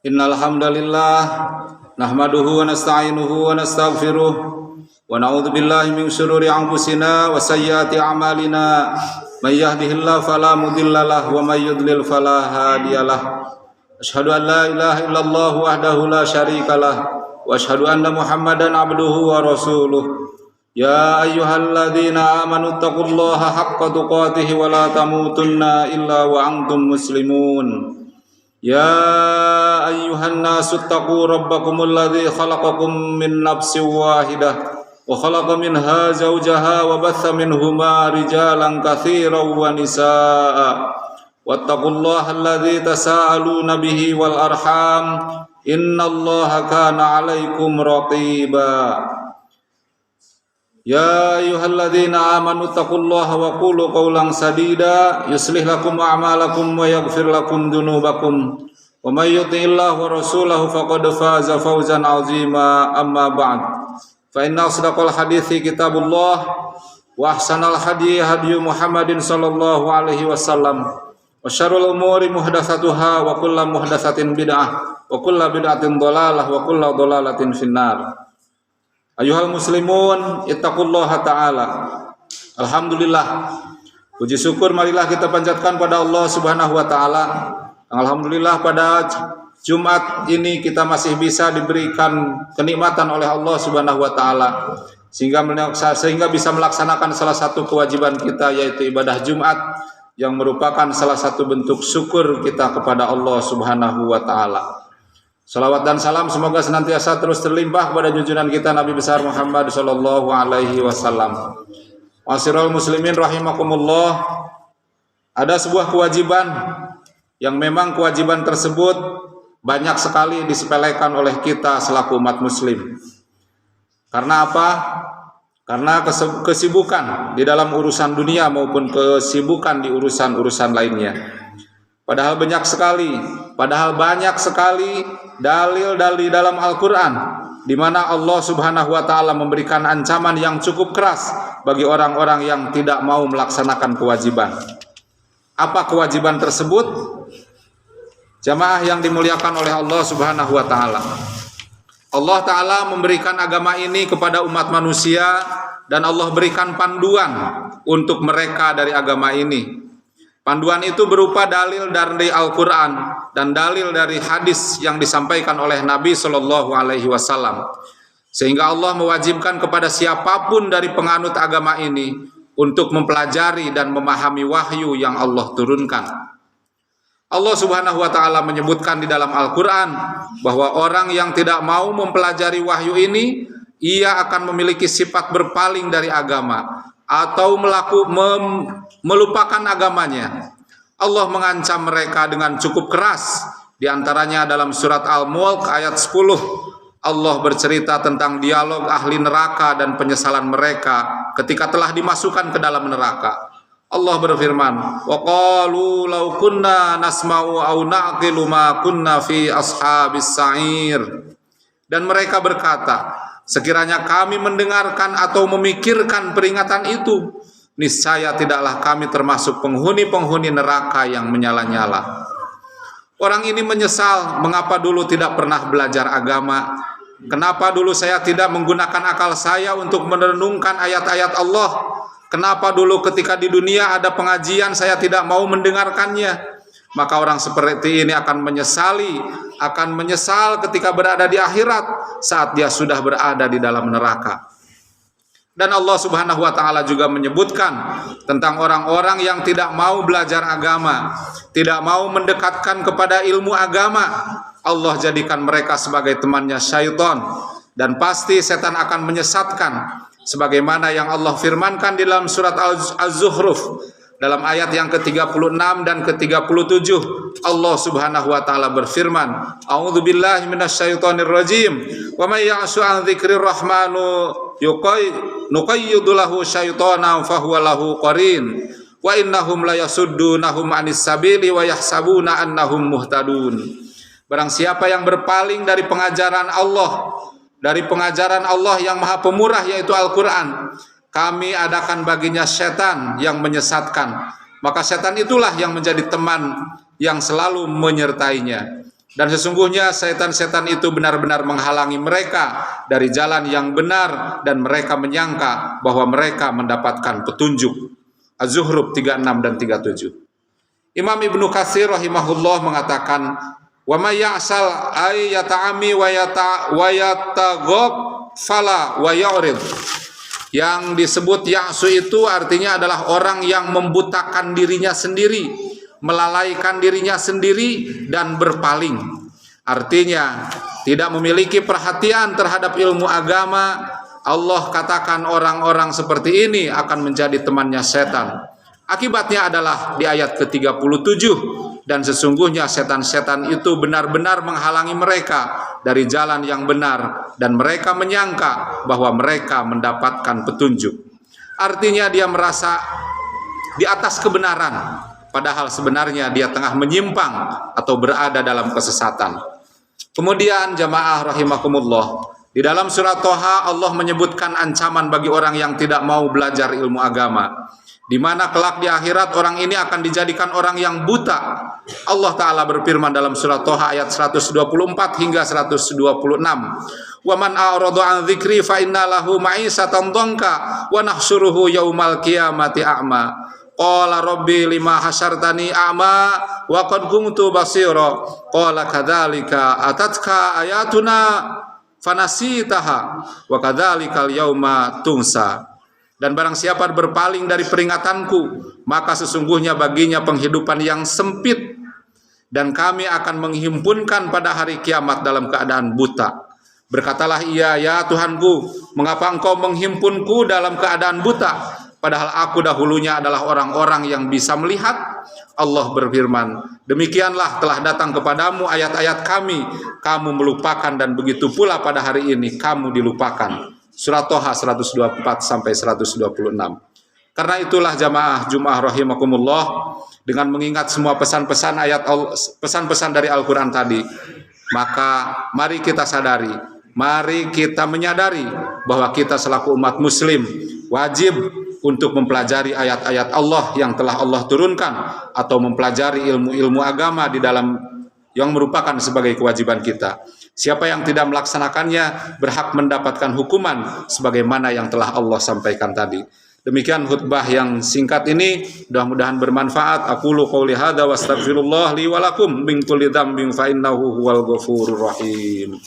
Innal hamdalillah nahmaduhu wa nasta'inuhu wa nastaghfiruh wa na'udzu billahi min shururi anfusina wa sayyiati a'malina may yahdihillahu fala mudhillalah wa may yudlil fala hadiyalah. Asyhadu an la ilaha illallah wahdahu la syarikalah wa asyhadu anna Muhammadan abduhu wa rasuluh. Ya ayyuhalladzina amanu taqullaha haqqa tuqatih wa la tamutunna illa wa antum muslimun. Ya ayyuhan nasu taqu rabbakumul ladzi khalaqakum min nafsin wahidah wa khalaqa minha zawjaha wa batha minhuma rijalan katsiran wa nisaa'a wattaqullaha alladzi tasaaluna bihi wal arham innallaha kana 'alaikum raqiba. Ya ayyuhalladzina amanu taqullaha wa qulu qawlan sadida yuslih lakum a'malakum wa yaghfir lakum dhunubakum wa may yuti'illah wa rasulahu faqad faza fawzan 'azima amma ba'd fa inna asdaqal hadithi kitabullah wa ahsanal hadi hadyu Muhammadin sallallahu alaihi wasallam wa syarrul umuri muhdatsatuha wa kullu muhdatsatin bid'ah wa kullu bid'atin dhalalah wa kullu dhalalatin finnar. Ayuhal muslimun, ittaqullaha ta'ala. Alhamdulillah, puji syukur marilah kita panjatkan pada Allah subhanahu wa ta'ala. Alhamdulillah pada Jumat ini kita masih bisa diberikan kenikmatan oleh Allah subhanahu wa ta'ala, sehingga bisa melaksanakan salah satu kewajiban kita, yaitu ibadah Jumat, yang merupakan salah satu bentuk syukur kita kepada Allah subhanahu wa ta'ala. Salawat dan salam semoga senantiasa terus terlimpah kepada junjungan kita Nabi besar Muhammad sallallahu alaihi wasallam. Ma'asyiral muslimin rahimakumullah. Ada sebuah kewajiban yang memang kewajiban tersebut banyak sekali disepelekan oleh kita selaku umat muslim. Karena apa? Karena kesibukan di dalam urusan dunia maupun kesibukan di urusan-urusan lainnya. Padahal banyak sekali dalil-dalil dalam Al-Quran di mana Allah subhanahu wa ta'ala memberikan ancaman yang cukup keras bagi orang-orang yang tidak mau melaksanakan kewajiban. Apa kewajiban tersebut? Jamaah yang dimuliakan oleh Allah subhanahu wa ta'ala. Allah ta'ala memberikan agama ini kepada umat manusia dan Allah berikan panduan untuk mereka dari agama ini. Panduan itu berupa dalil dari Al-Quran dan dalil dari hadis yang disampaikan oleh Nabi Shallallahu Alaihi Wasallam, sehingga Allah mewajibkan kepada siapapun dari penganut agama ini untuk mempelajari dan memahami wahyu yang Allah turunkan. Allah Subhanahu Wa Taala menyebutkan di dalam Al-Quran bahwa orang yang tidak mau mempelajari wahyu ini, ia akan memiliki sifat berpaling dari agama atau melupakan agamanya. Allah mengancam mereka dengan cukup keras. Di antaranya dalam surat Al-Mulk ayat 10, Allah bercerita tentang dialog ahli neraka dan penyesalan mereka ketika telah dimasukkan ke dalam neraka. Allah berfirman, "Wa qalu law kunna nasma'u aw na'qilu ma kunna fi ashabis sa'ir." Dan mereka berkata, sekiranya kami mendengarkan atau memikirkan peringatan itu, niscaya tidaklah kami termasuk penghuni-penghuni neraka yang menyala-nyala. Orang ini menyesal mengapa dulu tidak pernah belajar agama. Kenapa dulu saya tidak menggunakan akal saya untuk merenungkan ayat-ayat Allah? Kenapa dulu ketika di dunia ada pengajian saya tidak mau mendengarkannya? Maka orang seperti ini akan menyesal ketika berada di akhirat saat dia sudah berada di dalam neraka. Dan Allah Subhanahu wa Ta'ala juga menyebutkan tentang orang-orang yang tidak mau belajar agama, tidak mau mendekatkan kepada ilmu agama. Allah jadikan mereka sebagai temannya syaitan, dan pasti setan akan menyesatkan, sebagaimana yang Allah firmankan di dalam surat Az-Zukhruf dalam ayat yang ke-36 dan ke-37. Allah Subhanahu wa taala berfirman, "A'udzubillahi minasyaitonir rajim. Wa may ya'shu 'an dzikrir rahmanu nuqayyid lahu syaitanan fahuwa lahu qarin. Wa innahum la yasuddunahum 'anis sabili wa yahsabuna annahum muhtadun." Barang siapa yang berpaling dari pengajaran Allah yang Maha Pemurah, yaitu Al-Qur'an, kami adakan baginya setan yang menyesatkan. Maka setan itulah yang menjadi teman yang selalu menyertainya. Dan sesungguhnya setan-setan itu benar-benar menghalangi mereka dari jalan yang benar dan mereka menyangka bahwa mereka mendapatkan petunjuk. Az-Zukhruf 36 dan 37. Imam Ibnu Katsir rahimahullah mengatakan, wa may ya'sal ay yata'ami wa yataghab fala wa ya'rid. Yang disebut ya'su itu artinya adalah orang yang membutakan dirinya sendiri, melalaikan dirinya sendiri dan berpaling. Artinya tidak memiliki perhatian terhadap ilmu agama. Allah katakan orang-orang seperti ini akan menjadi temannya setan. Akibatnya adalah di ayat ke-37, dan sesungguhnya setan-setan itu benar-benar menghalangi mereka dari jalan yang benar dan mereka menyangka bahwa mereka mendapatkan petunjuk. Artinya dia merasa di atas kebenaran, padahal sebenarnya dia tengah menyimpang atau berada dalam kesesatan. Kemudian jamaah rahimakumullah, di dalam surat Thaha Allah menyebutkan ancaman bagi orang yang tidak mau belajar ilmu agama, di mana kelak di akhirat orang ini akan dijadikan orang yang buta. Allah Ta'ala berfirman dalam surat Thaha ayat 124 hingga 126. Wa man a'rada an dzikri fa inna lahu ma'isatan dhanka wa nahsyuruhu yaumal qiyamati a'ma. Qala rabbi lima hasyartani a'ma wa qad kuntu basira. Qala kadzalika atatka ayatuna fanasitaha wa kadzalikal yauma tunsa. Dan barang siapa berpaling dari peringatanku, maka sesungguhnya baginya penghidupan yang sempit, dan kami akan menghimpunkan pada hari kiamat dalam keadaan buta. Berkatalah ia, ya Tuhanku, mengapa engkau menghimpunku dalam keadaan buta, padahal aku dahulunya adalah orang-orang yang bisa melihat? Allah berfirman, demikianlah telah datang kepadamu ayat-ayat kami, kamu melupakan, dan begitu pula pada hari ini kamu dilupakan. Surat Thaha 124 sampai 126. Karena itulah jamaah Jumat rahimakumullah, dengan mengingat semua pesan-pesan pesan-pesan dari Al-Qur'an tadi, maka mari kita sadari, mari kita menyadari bahwa kita selaku umat muslim wajib untuk mempelajari ayat-ayat Allah yang telah Allah turunkan, atau mempelajari ilmu-ilmu agama di dalam yang merupakan sebagai kewajiban kita. Siapa yang tidak melaksanakannya berhak mendapatkan hukuman sebagaimana yang telah Allah sampaikan tadi. Demikian khutbah yang singkat ini, mudah-mudahan bermanfaat. Aqulu qouli hadza wa astaghfirullah li wa lakum min kulli dzambin fa innahu huwal ghafurur rahim.